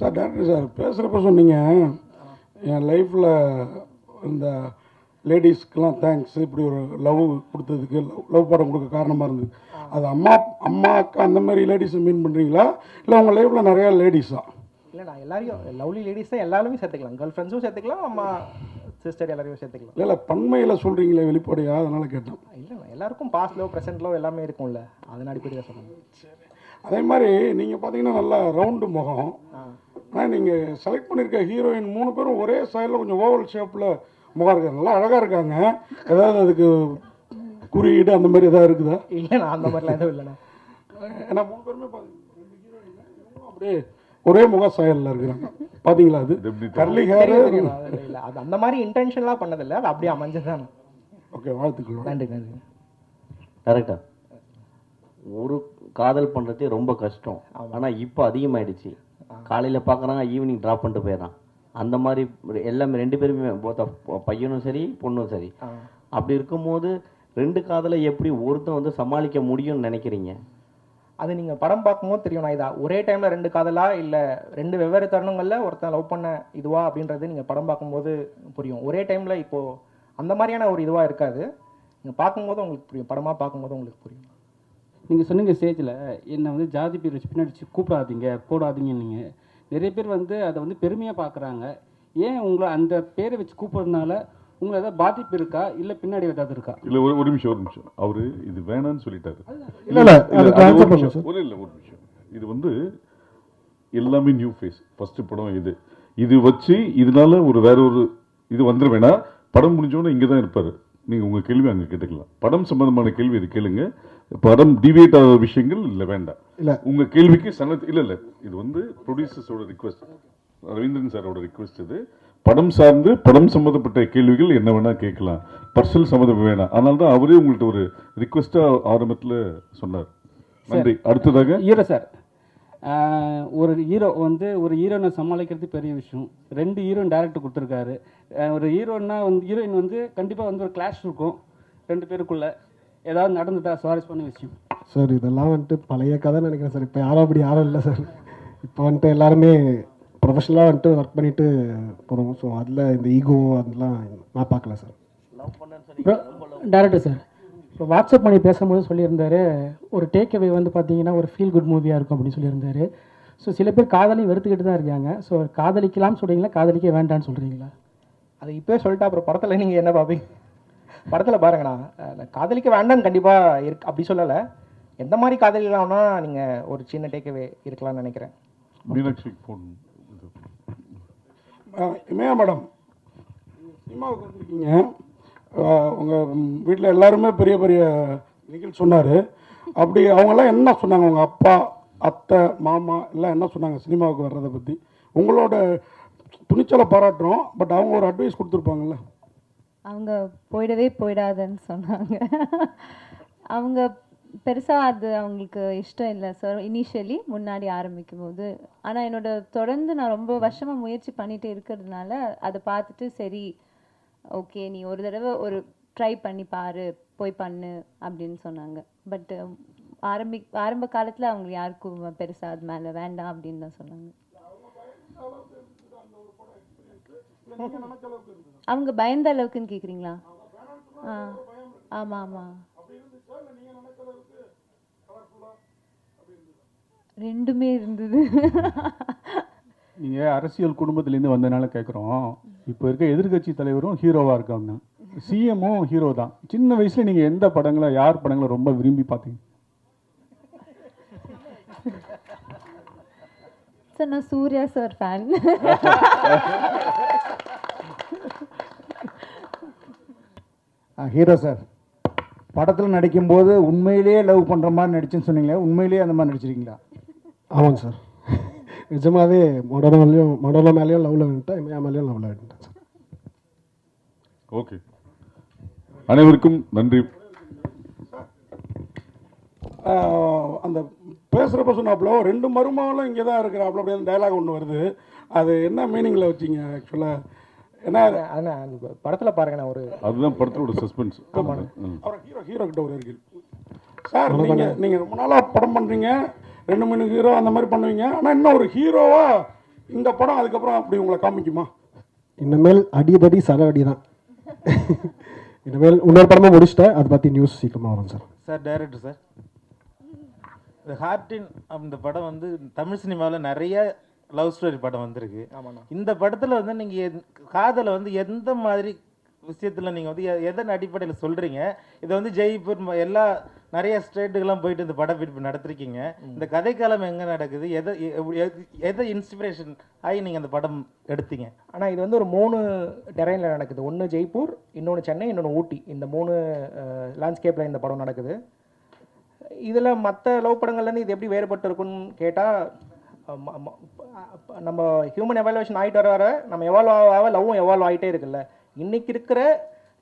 Sir director sir பேசுகிறப்ப சொன்னீங்க என் லைஃப்பில் இந்த லேடிஸ்க்கெலாம் தேங்க்ஸ், இப்படி ஒரு லவ் கொடுத்ததுக்கு, லவ் படம் கொடுக்க காரணமாக இருந்தது. அது அம்மா அக்கா அந்த மாதிரி லேடிஸை மீன் பண்ணுறீங்களா, இல்லை உங்கள் லைஃப்பில் நிறையா லேடிஸா? இல்லை, நான் எல்லாரையும் லவ்லி லேடிஸ் தான் எல்லாருமே சேர்த்துக்கலாம். கேர்ள் ஃப்ரெண்ட்ஸும் சேர்த்துக்கலாம், அம்மா சிஸ்டர் எல்லாரையும் சேர்த்துக்கலாம். இல்லை பன்மையில் சொல்கிறீங்களே வெளிப்படையா, அதனால் கேட்டேன். இல்லை, எல்லாருக்கும் பாஸ்ட் லவ் ப்ரெசென்ட் லவ் எல்லாமே இருக்கும்ல, அதன் அடிப்படை தான் சொல்லணும். சரி, அதே மாதிரி நீங்கள் பார்த்தீங்கன்னா நல்லா ரவுண்டு முகம். ஆனால் நீங்கள் செலக்ட் பண்ணியிருக்க ஹீரோயின் 3 பேரும் ஒரே ஸ்டைலில் கொஞ்சம் ஓவல் ஷேப்பில் முகம் இருக்காங்க, நல்லா அழகாக இருக்காங்க. ஏதாவது அதுக்கு குறியீடு அந்த மாதிரி எதாவது இருக்குதா? இல்லை, நான் அந்த மாதிரிலாம் எதுவும் இல்லைண்ணா. ஏன்னா 3 பேருமே அப்படியே ஒரே முக ஸ்டைலில் இருக்கிறாங்க. பார்த்தீங்களா? அது கர்லி ஹேர். இல்லை, அது அந்த மாதிரி இன்டென்ஷன்லாம் பண்ணதில்லை, அது அப்படியே அமைஞ்சதுதான். ஓகே, வாழ்த்துக்கள். நன்றி நன்றி. கரெக்டா. ஒரு காதல் பண்ணுறதே ரொம்ப கஷ்டம். ஆனால் இப்போ அதிகமாகிடுச்சு. காலையில் பார்க்குறாங்க, ஈவினிங் ட்ராப் பண்ணிட்டு போயிடறான். அந்த மாதிரி எல்லாமே 2 பேருமே, பையனும் சரி பொண்ணும் சரி. அப்படி இருக்கும்போது 2 காதலை எப்படி ஒருத்தன் வந்து சமாளிக்க முடியும்னு நினைக்கிறீங்க? அது நீங்கள் படம் பார்க்கும்போது தெரியும். நான் இதா ஒரே டைமில் 2 காதலா இல்லை 2 வெவ்வேறு தருணங்களில் ஒருத்தன் லவ் பண்ண இதுவா அப்படின்றது நீங்கள் படம் பார்க்கும்போது புரியும். ஒரே டைமில் இப்போது அந்த மாதிரியான ஒரு இதுவாக இருக்காது. நீங்கள் பார்க்கும்போது உங்களுக்கு புரியும், படமாக பார்க்கும்போது உங்களுக்கு புரியும். நீங்கள் சொன்னீங்க ஸ்டேஜில் என்னை வந்து ஜாதி பேர் வச்சு பின்னாடி கூப்பிடாதீங்க போடாதீங்க. நீங்கள் நிறைய பேர் வந்து அதை வந்து பெருமையாக பார்க்குறாங்க. ஏன் உங்களை அந்த பேரை வச்சு கூப்பிட்றதுனால உங்களை ஏதாவது பாதிப்பு இருக்கா, இல்லை பின்னாடி ஏதாவது இருக்கா? இல்லை, ஒரு நிமிஷம். அவரு இது வேணான்னு சொல்லிட்டாரு. இல்லை ஒரு நிமிஷம். இது வந்து எல்லாமே நியூ ஃபேஸ், ஃபர்ஸ்ட் படம் இது வச்சு இதனால வேற ஒரு இது வந்துட வேணாம். படம் முடிஞ்சோன்னு இங்கே தான் இருப்பார். நீங்கள் உங்கள் கேள்வி அங்கே கேட்டுக்கலாம். படம் சம்பந்தமான கேள்வி இது கேளுங்க. படம் டிவியேட் ஆகிற விஷயங்கள் இல்லை, வேண்டாம். இல்லை, உங்கள் கேள்விக்கு இல்லை இது வந்து ப்ரொடியூசர்ஸோட ரிக்வெஸ்ட், ரவீந்திரன் சாரோட ரிக்வெஸ்ட். இது படம் சார்ந்து படம் சம்மந்தப்பட்ட கேள்விகள் என்ன வேணால் கேட்கலாம், பர்சனல் சம்மந்தம் வேணாம். அதனால தான் அவரே உங்கள்கிட்ட ஒரு ரிக்வெஸ்ட்டாக ஆரம்பத்தில் சொன்னார். நன்றி. அடுத்ததாக ஹீரோ சார், ஒரு ஹீரோ வந்து ஒரு ஹீரோனை சமாளிக்கிறது பெரிய விஷயம். 2 ஹீரோயின் டேரக்டர் கொடுத்துருக்காரு. ஒரு ஹீரோன்னா வந்து ஹீரோயின் வந்து கண்டிப்பாக வந்து ஒரு கிளாஷ் இருக்கும் 2 பேருக்குள்ள. ஏதாவது நடந்துட்டா சுவாரஸ்யமான விஷயம் சார்? இதெல்லாம் வந்துட்டு பழைய கதை நினைக்கிறேன் சார். இப்போ யாரும் இல்லை சார். இப்போ வந்துட்டு எல்லாருமே ப்ரொஃபஷனலாக வந்துட்டு ஒர்க் பண்ணிட்டு போகிறோம். ஸோ அதில் இந்த ஈகோ அதெல்லாம் நான் பார்க்கல சார். டேரக்டர் சார், இப்போ வாட்ஸ்அப் பண்ணி பேசும்போது சொல்லியிருந்தாரு, ஒரு டேக் அவே வந்து பார்த்தீங்கன்னா ஒரு ஃபீல் குட் மூவியாக இருக்கும் அப்படின்னு சொல்லியிருந்தாரு. ஸோ சில பேர் காதலையும் வெறுத்துக்கிட்டு தான் இருக்காங்க. ஸோ காதலிக்கலாம்னு சொல்கிறீங்களா, காதலிக்க வேண்டான்னு சொல்கிறீங்களா? அது இப்போ சொல்லிட்டா அப்புறம் படத்தில் நீங்கள் என்ன பார்ப்பீங்க? படத்தில் பாருங்கண்ணா, காதலிக்க வேண்டாம்னு கண்டிப்பாக இருக்கு அப்படி சொல்லலை. எந்த மாதிரி காதலிக்கலாம்னா நீங்கள் ஒரு சின்ன டேக்அவே இருக்கலாம்னு நினைக்கிறேன். இமயா மேடம், சினிமாவுக்கு வந்திருக்கீங்க. உங்கள் வீட்டில் எல்லாருமே பெரிய பெரிய நிகழ்ச்சி சொன்னார். அப்படி அவங்கெல்லாம் என்ன சொன்னாங்க? உங்கள் அப்பா, அத்தை, மாமா எல்லாம் என்ன சொன்னாங்க சினிமாவுக்கு வர்றதை பற்றி? உங்களோட துணிச்சலை பாராட்டுறோம், பட் அவங்க ஒரு அட்வைஸ் கொடுத்துருப்பாங்கல்ல. அவங்க போயிடாதுன்னு சொன்னாங்க. அவங்க பெருசாக அது அவங்களுக்கு இஷ்டம் இல்லை சார் இனிஷியலி முன்னாடி ஆரம்பிக்கும் போது. ஆனால் என்னோட தொடர்ந்து நான் ரொம்ப வருஷமாக முயற்சி பண்ணிகிட்டே இருக்கிறதுனால அதை பார்த்துட்டு சரி ஓகே நீ ஒரு தடவை ஒரு ட்ரை பண்ணி பாரு, போய் பண்ணு அப்படின்னு சொன்னாங்க. பட் ஆரம்ப காலத்தில் அவங்க யாருக்கும் பெருசாக அது மேலே வேண்டாம் அப்படின்னு தான் சொன்னாங்க. அவங்க பயந்த அளவுக்குன்னு கேட்குறீங்களா? ஆமாம் ஆமாம், ரெண்டுமே இருந்தது. நீங்கள் அரசியல் குடும்பத்திலேருந்து வந்ததுனால கேட்குறோம். இப்போ இருக்க எதிர்கட்சி தலைவரும் ஹீரோவாக இருக்காங்க, சிஎம்மும் ஹீரோ தான். சின்ன வயசில் நீங்கள் எந்த படங்களை, யார் படங்களை ரொம்ப விரும்பி பார்த்தீங்க? சார் நான் Suriya sir fan. Hero sir, படத்தில் நடிக்கும்போது உண்மையிலேயே லவ் பண்ணுற மாதிரி நடிச்சுன்னு சொன்னீங்களே, உண்மையிலேயே அந்த மாதிரி நடிச்சிருக்கீங்களா? ஆமாங்க சார், நிஜமாகவே மொடோலா மேலேயும் லவ்வில் வந்துட்டேன், இமயா மேலேயும் லவ்வில் வந்துட்டேன் சார். ஓகே, அனைவருக்கும் நன்றி. அந்த பேசுகிறப்ப சொன்னாப்புல 2 மருமகளும் இங்கே தான் இருக்கிறாப்புல அப்படின்னு டைலாக் ஒன்று வருது. அது என்ன மீனிங்கில் வச்சிங்க ஆக்சுவலாக? என்ன அந்த படத்தில் பாருங்கண்ணா, ஒரு அதுதான் படத்தோட சஸ்பென்ஸ். அவர் ஹீரோ கிட்ட ஒரு இருக்கு சார். நீங்கள் ரொம்ப நாளாக படம் பண்ணுறீங்க, 2 3 ஹீரோ அந்த மாதிரி பண்ணுவீங்க. ஆனால் இன்னும் ஒரு ஹீரோவாக இந்த படம் அதுக்கப்புறம் அப்படி உங்களை காமிக்குமா? இனிமேல் அடிதடி சர அடி தான். இனிமேல் இன்னொரு படமும் முடிச்சிட்டேன், அதை பற்றி நியூஸ் சீக்கிரமாக வரும் சார். சார் டைரக்டர் சார், இந்த ஹார்டின் அந்த படம் வந்து தமிழ் சினிமாவில் நிறைய லவ் ஸ்டோரி படம் வந்திருக்கு. இந்த படத்தில் வந்து நீங்கள் காதலை வந்து எந்த மாதிரி விஷயத்தில் நீங்கள் வந்து எதன் அடிப்படையில் சொல்கிறீங்க? இதை வந்து ஜெய்ப்பூர் எல்லா நிறைய ஸ்டேட்டுக்கெல்லாம் போயிட்டு இந்த படப்பிடிப்பு நடத்திருக்கீங்க. இந்த கதைக்காலம் எங்கே நடக்குது? எதை இன்ஸ்பிரேஷன் ஆகி நீங்கள் அந்த படம் எடுத்தீங்க? ஆனால் இது வந்து ஒரு 3 டெரைனில் நடக்குது. ஒன்று ஜெய்ப்பூர், இன்னொன்று சென்னை, இன்னொன்று ஊட்டி. இந்த 3 லேண்ட்ஸ்கேப்பில் இந்த படம் நடக்குது. இதில் மற்ற லவ் படங்கள்லேருந்து இது எப்படி வேறுபட்டு இருக்குன்னு கேட்டால், நம்ம ஹியூமன் எவாலுவேஷன் ஆகிட்டு வர நம்ம எவால்வ் ஆக லவ்வும் எவால்வ் ஆகிட்டே இருக்குல்ல. இன்றைக்கி இருக்கிற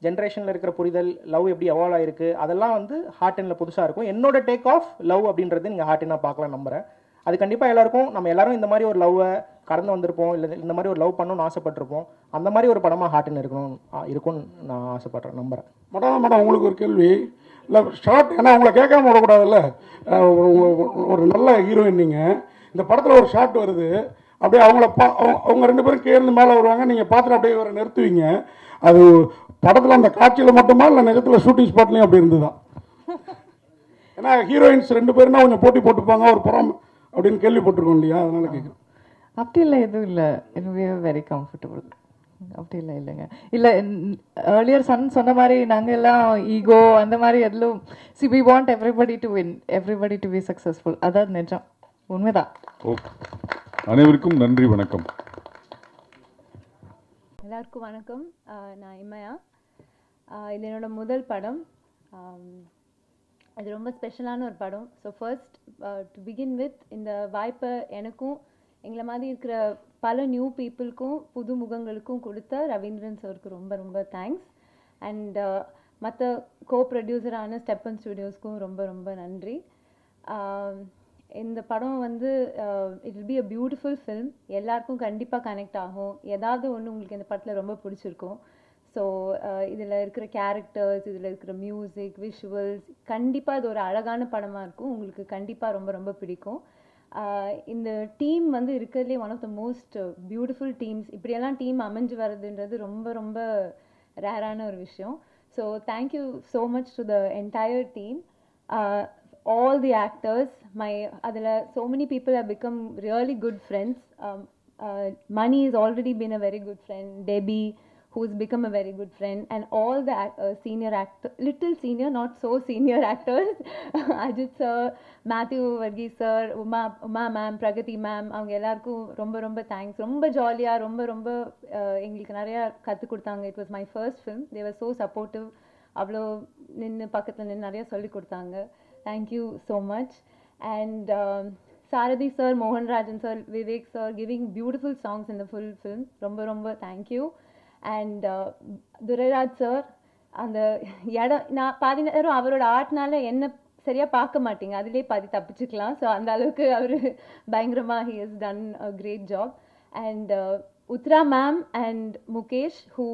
ஜென்ரேஷனில் இருக்கிற புரிதல், லவ் எப்படி எவால்வ் ஆகிருக்கு, அதெல்லாம் வந்து ஹார்டினில் புதுசாக இருக்கும். என்னோட டேக் ஆஃப் லவ் அப்படின்றது நீங்கள் ஹார்டினாக பார்க்கலாம் நம்புகிறேன். அது கண்டிப்பாக எல்லாருக்கும், நம்ம எல்லாரும் இந்த மாதிரி ஒரு லவ்வை கடந்து வந்திருப்போம், இல்லை இந்த மாதிரி ஒரு லவ் பண்ணணும்னு ஆசைப்பட்டிருப்போம். அந்த மாதிரி ஒரு படமாக ஹார்டின் இருக்கும்னு நான் ஆசைப்பட்றேன், நம்புகிறேன். மேடம் உங்களுக்கு ஒரு கேள்வி. இல்லை ஷார்ட், ஏன்னா அவங்கள கேட்காம விடக்கூடாதுல்ல. ஒரு நல்ல ஹீரோயின் நீங்கள், இந்த படத்தில் ஒரு ஷார்ட் வருது, அப்படியே அவங்க 2 பேரும் கேர்ந்து மேலே வருவாங்க, நீங்கள் பார்த்துட்டு அப்படியே வர நிறுத்துவீங்க. அது படத்தில் அந்த காட்சியில் மட்டுமா இல்லை நிஜத்தில் ஷூட்டிங் ஸ்பாட்லேயும் அப்படி இருந்துதான்? ஏன்னா ஹீரோயின்ஸ் 2 பேருனா கொஞ்சம் போட்டி போட்டுப்பாங்க ஒரு படம் அப்படின்னு கேள்விப்பட்டிருக்கோம் இல்லையா, அதனால கேட்குறேன். அப்படி இல்லை, எதுவும் இல்லை. எனக்கு வெரி கம்ஃபர்டபுள். அப்படி இல்லை, இல்லைங்க. இல்லை, ஏர்லியர் சொன்ன மாதிரி நாங்கள் எல்லாம் ஈகோ அந்த மாதிரி எல்லாம் we want everybody to win, everybody to be successful. அதான் நிஜம், உண்மைதான். ஓகே, அனைவருக்கும் நன்றி, வணக்கம். எல்லாருக்கும் வணக்கம். நான் இமயா. இது என்னோட முதல் படம். அது ரொம்ப ஸ்பெஷலான ஒரு படம். So first to begin with, இந்த வாய்ப்பை எனக்கும் எங்களை மாதிரி இருக்கிற பல நியூ பீப்புளுக்கும் புது முகங்களுக்கும் கொடுத்த ரவீந்திரன் சாருக்கு ரொம்ப ரொம்ப தேங்க்ஸ். அண்ட் மற்ற கோ ப்ரொடியூசரான ஸ்டெப்பன் ஸ்டுடியோஸ்க்கும் ரொம்ப ரொம்ப நன்றி. இந்த படம் வந்து it will be a beautiful film. எல்லாருக்கும் கண்டிப்பாக கனெக்ட் ஆகும். ஏதாவது ஒன்று உங்களுக்கு இந்த படத்தில் ரொம்ப பிடிச்சிருக்கும். ஸோ இதில் இருக்கிற கேரக்டர்ஸ், இதில் இருக்கிற மியூசிக், விஷுவல்ஸ், கண்டிப்பாக இது ஒரு அழகான படமாக இருக்கும். உங்களுக்கு கண்டிப்பாக ரொம்ப ரொம்ப பிடிக்கும். இந்த டீம் வந்து இருக்கிறதுலே one of the most beautiful teams. இப்படியெல்லாம் டீம் அமைஞ்சு வர்றதுன்றது ரொம்ப ரொம்ப ரேரான ஒரு விஷயம். So thank you so much to the entire team. All the actors, adala so many people have become really good friends. Mani has already been a very good friend. Debbie, who's become a very good friend, and all the senior actors, little senior, not so senior actors. Ajit sir, Matthew Varghese sir, Uma ma'am, Pragati ma'am, avanga ellarkum romba romba thanks. Romba jolly-a romba engalukku nariya kathu kodutanga. It was my first film. They were so supportive. avlo ninnu pakkathula ninnu nariya solli kodutanga. Thank you so much. And Sarathi sir, Mohan Rajan sir, Vivek sir, giving beautiful songs in the full film. Romba romba thank you. And Duraraj sir, அந்த இடம் நான் பாதி நேரம் அவரோட ஆர்ட்னால என்ன சரியாக பார்க்க மாட்டீங்க, அதிலே பாதி தப்பிச்சுக்கலாம். ஸோ அந்த அளவுக்கு அவர் பயங்கரமாக he has done a great job. And Uttara ma'am and Mukesh, who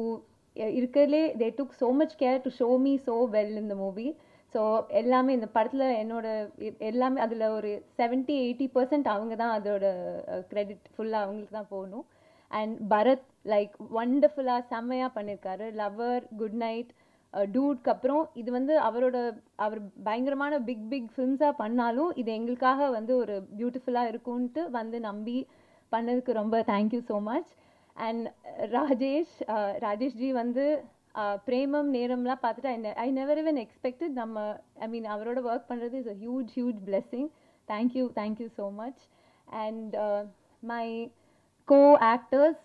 இருக்கிறதுலே they took so much care to show me so well in the movie. So எல்லாமே இந்த படத்தில் என்னோட எல்லாமே அதில் ஒரு 70-80% அவங்க தான் அதோட க்ரெடிட் ஃபுல்லாக அவங்களுக்கு தான் போகணும். அண்ட் பரத் லைக் ஒண்டர்ஃபுல்லாக செம்மையாக பண்ணியிருக்காரு. லவர், குட் நைட், டூட்க்கு அப்புறம் இது வந்து அவர் பயங்கரமான பிக் ஃபிலிம்ஸாக பண்ணாலும் இது எங்களுக்காக வந்து ஒரு பியூட்டிஃபுல்லாக இருக்கும்ன்ட்டு வந்து நம்பி பண்ணதுக்கு ரொம்ப தேங்க்யூ ஸோ மச். அண்ட் ராஜேஷ்ஜி வந்து பிரேமம் நேரம்லாம் பார்த்துட்டு ஐ நெவர் even expected. அவரோட ஒர்க் பண்ணுறது is a huge blessing. Thank you so much. And my co-actors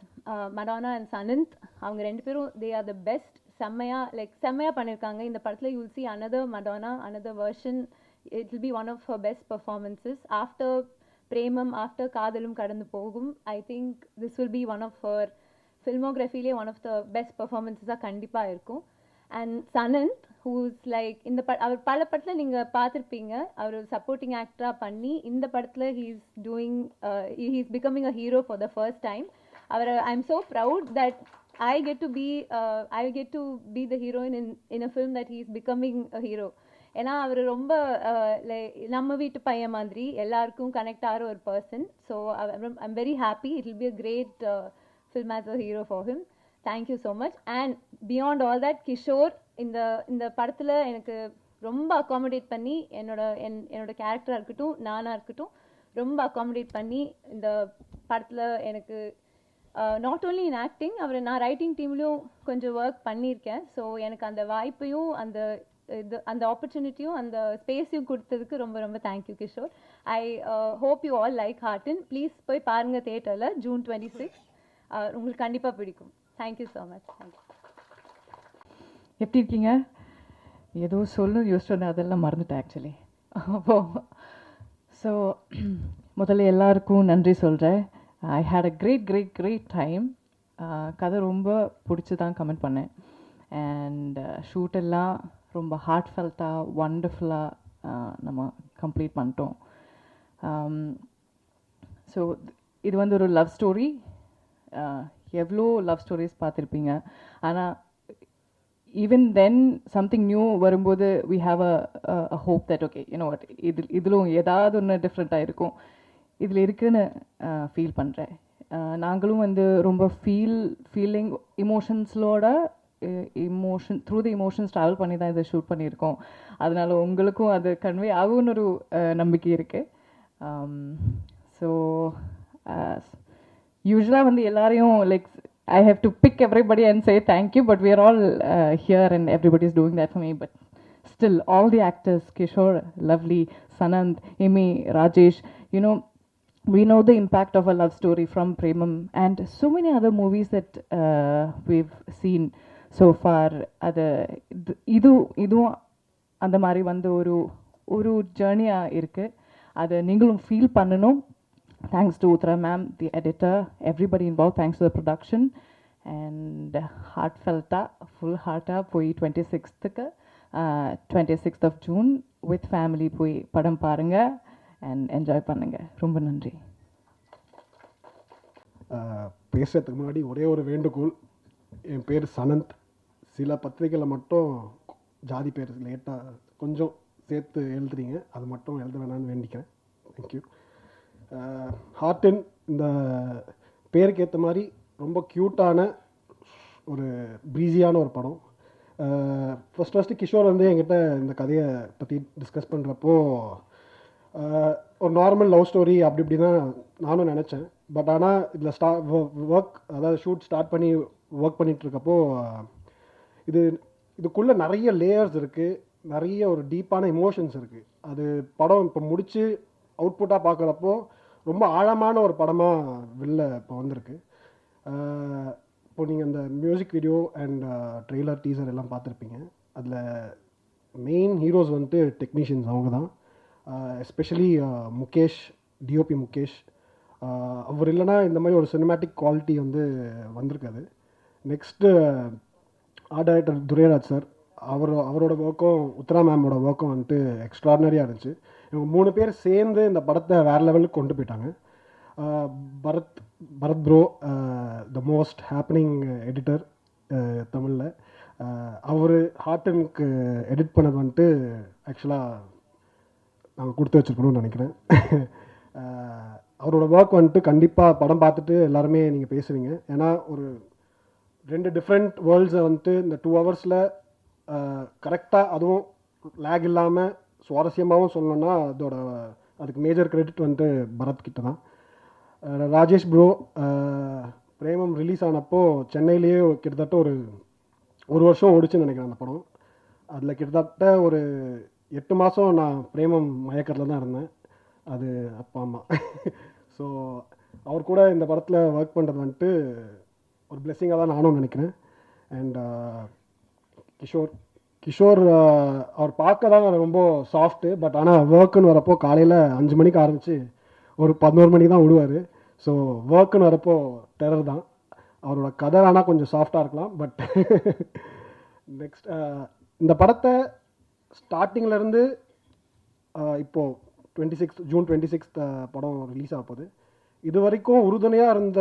Madonna and Sanand, அவங்க 2 பேரும் they are the best. செம்மையாக பண்ணியிருக்காங்க இந்த படத்தில். you'll see another Madonna, another version. it will be one of her best performances after Premam, after காதலும் கடந்து போகும். I think this will be one of her filmography one of the best performances கண்டிப்பாக இருக்கும். And Sanand, who's like இந்த அவர் பல படத்தில் நீங்கள் பார்த்துருப்பீங்க, அவர் சப்போர்ட்டிங் ஆக்டராக பண்ணி இந்த படத்தில் he's becoming a hero for the first time. I'm so proud that I get to be the heroine in a film that he's becoming a hero. ஏன்னா அவர் ரொம்ப நம்ம வீட்டு பையன் மாதிரி எல்லாருக்கும் கனெக்ட் ஆகிற ஒரு person. So I'm very happy. It will be a great film as a hero for him. Thank you so much. And beyond all that, Kishore இந்த படத்தில் எனக்கு ரொம்ப அகாமடேட் பண்ணி என்னோட கேரக்டராக இருக்கட்டும், நானாக இருக்கட்டும், ரொம்ப அகாமடேட் பண்ணி இந்த படத்தில் எனக்கு நாட் ஓன்லி இன் ஆக்டிங், நான் ரைட்டிங் டீம்லேயும் கொஞ்சம் ஒர்க் பண்ணியிருக்கேன். ஸோ எனக்கு அந்த வாய்ப்பையும் அந்த ஆப்பர்ச்சுனிட்டியும் அந்த ஸ்பேஸையும் கொடுத்ததுக்கு ரொம்ப ரொம்ப thank you Kishore. I hope you all like Horton. Please போய் பாருங்கள் தியேட்டரில் June 26. உங்களுக்கு கண்டிப்பாக பிடிக்கும். Thank you so much. தேங்க்யூ. எப்படி இருக்கீங்க? ஏதோ சொல்லணும் யோசிச்சு அதெல்லாம் மறந்துட்டேன் ஆக்சுவலி. அப்போ ஸோ முதல்ல எல்லாருக்கும் நன்றி சொல்கிறேன். ஐ ஹேட் அ கிரேட் டைம். கதை ரொம்ப பிடிச்சி தான் கமெண்ட் பண்ணேன். அண்ட் ஷூட் எல்லாம் ரொம்ப ஹார்ட்ஃபெல்ட்டாக ஒண்டர்ஃபுல்லாக நம்ம கம்ப்ளீட் பண்ணிட்டோம். ஸோ இது வந்து ஒரு லவ் ஸ்டோரி. எவ்வளோ லவ் ஸ்டோரிஸ் பார்த்துருப்பீங்க. ஆனால் ஈவன் தென் சம்திங் நியூ வரும்போது we have a hope that okay you know what இதிலும் ஏதாவது ஒன்று டிஃப்ரெண்ட்டாக இருக்கும் இதில் இருக்குன்னு ஃபீல் பண்ணுறேன். நாங்களும் வந்து ரொம்ப ஃபீலிங் இமோஷன்ஸோட த்ரூ தி இமோஷன்ஸ் ட்ராவல் பண்ணி தான் இதை ஷூட் பண்ணியிருக்கோம். அதனால உங்களுக்கும் அது கன்வே ஆகும்னு ஒரு நம்பிக்கை இருக்குது. ஸோ யூஸ்வலாக வந்து எல்லாரையும் like I have to pick everybody and say thank you, but we are all here and everybody is doing that for me. But still, all the actors, Kishore, Lovely, Sanand, Amy, Rajesh, you know, we know the impact of a love story from Premam and so many other movies that we've seen so far. இதுவும் அந்த மாதிரி வந்து ஒரு ஜேர்னியாக இருக்குது. அதை நீங்களும் feel பண்ணணும். Thanks to Uttara ma'am, the editor, everybody involved. Thanks to the production. And heartfelt, full heart poi 26th of June with family poi padam parunga and enjoy பண்ணுங்க. ரொம்ப நன்றி. பேசுறதுக்கு முன்னாடி ஒரே ஒரு வேண்டுகோள். என் பேர் சனந்த். சில பத்திரிகையில் மட்டும் ஜாதி பேர் லேட்டாக கொஞ்சம் சேர்த்து எழுதுறீங்க. அது மட்டும் எழுத வேணான்னு வேண்டிக்கிறேன். தேங்க்யூ. ஹார்டன் இந்த பேருக்கு ஏற்ற மாதிரி ரொம்ப க்யூட்டான ஒரு ப்ரீஸியான ஒரு படம். ஃபஸ்ட்டு கிஷோர் வந்து என்கிட்ட இந்த கதையை பற்றி டிஸ்கஸ் பண்ணுறப்போ ஒரு நார்மல் லவ் ஸ்டோரி அப்படி இப்படி தான் நானும் நினச்சேன். பட் ஆனால் இதில் ஒர்க் அதாவது ஷூட் ஸ்டார்ட் பண்ணி ஒர்க் பண்ணிகிட்ருக்கப்போ இதுக்குள்ளே நிறைய லேயர்ஸ் இருக்குது, நிறைய ஒரு டீப்பான இமோஷன்ஸ் இருக்குது. அது படம் இப்போ முடித்து அவுட்புட்டாக பார்க்குறப்போ ரொம்ப ஆழமான ஒரு படமாக வெளில இப்போ வந்திருக்கு. இப்போ நீங்கள் அந்த music video and trailer teaser எல்லாம் பார்த்துருப்பீங்க. அதில் மெயின் ஹீரோஸ் வந்துட்டு டெக்னீஷியன்ஸ் அவங்க தான். Especially Mukesh, DOP Mukesh. அவர் இல்லைனா இந்த மாதிரி ஒரு சினிமேட்டிக் குவாலிட்டி வந்து வந்திருக்காது. Next art director Durairaj sir, அவரோட ஒர்க்கும் உத்ரா மேமோட ஒர்க்கும் வந்துட்டு எக்ஸ்ட்ராடினரியாக இருந்துச்சு. இவங்க 3 பேர் சேர்ந்து இந்த படத்தை வேறு லெவலுக்கு கொண்டு போயிட்டாங்க. Bharath bro, the most happening editor தமிழில். அவர் ஹார்டனுக்கு எடிட் பண்ணது வந்துட்டு ஆக்சுவலாக நாங்கள் கொடுத்து வச்சுருக்கணும்னு நினைக்கிறேன். அவரோட ஒர்க் வந்துட்டு கண்டிப்பாக படம் பார்த்துட்டு எல்லாருமே நீங்கள் பேசுவீங்க. ஏன்னா ஒரு 2 டிஃப்ரெண்ட் வேர்ல்ட்ஸை வந்துட்டு இந்த 2 ஹவர்ஸில் கரெக்டாக அதுவும் லேக் இல்லாமல் சுவாரஸ்யமாகவும் சொல்லணுன்னா அதுக்கு மேஜர் கிரெடிட் வந்துட்டு பரத் கிட்ட தான். ராஜேஷ் ப்ரோ, பிரேமம் ரிலீஸ் ஆனப்போ சென்னையிலேயே கிட்டத்தட்ட ஒரு வருஷம் ஓடிச்சுன்னு நினைக்கிறேன் அந்த படம். அதில் கிட்டத்தட்ட ஒரு 8 மாதம் நான் பிரேமம் மயக்கத்தில் தான் இருந்தேன். அது அப்பா அம்மா. ஸோ அவர் கூட இந்த படத்தில் ஒர்க் பண்ணுறது வந்துட்டு ஒரு பிளெஸ்ஸிங்காக தான் நானும் நினைக்கிறேன். அண்ட் கிஷோர் அவர் பார்க்க தான் ரொம்ப சாஃப்ட்டு. பட் ஆனால் ஒர்க்குன்னு வரப்போ காலையில் 5 மணிக்கு ஆரம்பித்து ஒரு 11 மணிக்கு தான் விடுவார். ஸோ ஒர்க்குன்னு வரப்போ டெரர் தான். அவரோட கதை வேணால் கொஞ்சம் சாஃப்டாக இருக்கலாம். பட் நெக்ஸ்ட் இந்த படத்தை ஸ்டார்டிங்லேருந்து இப்போது June 26 படம் ரிலீஸ் ஆக போகுது. இது வரைக்கும் உறுதுணையாக இருந்த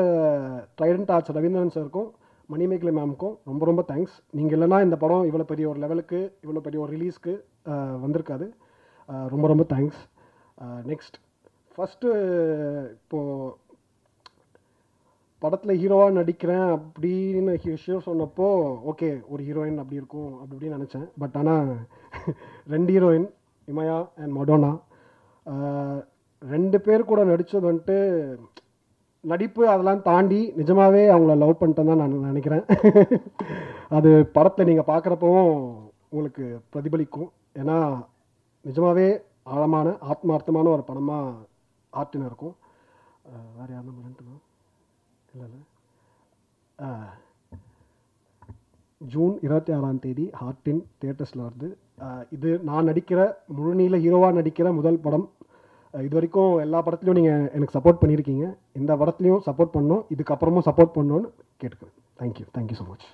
ட்ரைடன்ட் ஆர்ட்ஸ் ரவீந்திரன் சாருக்கும் மணிமேகலை மேமுக்கும் ரொம்ப ரொம்ப தேங்க்ஸ். நீங்கள் இல்லைனா இந்த படம் இவ்வளோ பெரிய ஒரு லெவலுக்கு, இவ்வளோ பெரிய ஒரு ரிலீஸ்க்கு வந்திருக்காது. ரொம்ப ரொம்ப தேங்க்ஸ். நெக்ஸ்ட் ஃபஸ்ட்டு இப்போது படத்தில் ஹீரோவாக நடிக்கிறேன் அப்படின்னு ஷிவ சொன்னப்போ ஓகே ஒரு ஹீரோயின் அப்படி இருக்கும் அப்படி இப்படின்னு நினச்சேன். பட் ஆனால் 2 ஹீரோயின் இமயா அண்ட் மடோனா 2 பேர் கூட நடித்தது வந்துட்டு நடிப்பு அதெல்லாம் தாண்டி நிஜமாகவே அவங்கள லவ் பண்ணிட்டேன்னு தான் நான் நினைக்கிறேன். அது படத்தில் நீங்கள் பார்க்குறப்பவும் உங்களுக்கு பிரதிபலிக்கும். ஏன்னா நிஜமாகவே ஆழமான ஆத்மார்த்தமான ஒரு படமாக ஆர்டின் இருக்கும். வேறு யாரும் பண்ணிட்டுமா இல்லை ஜூன் 26ஆம் தேதி ஹார்டின் தியேட்டர்ஸில் வருது. இது நான் நடிக்கிற முழுநீள ஹீரோவாக நடிக்கிற முதல் படம். இது வரைக்கும் எல்லா படத்துலையும் நீங்கள் எனக்கு சப்போர்ட் பண்ணியிருக்கீங்க. இந்த படத்துலையும் சப்போர்ட் பண்ணோம், இதுக்கப்புறமும் சப்போர்ட் பண்ணோன்னு கேட்டுக்கிறேன். Thank you so much.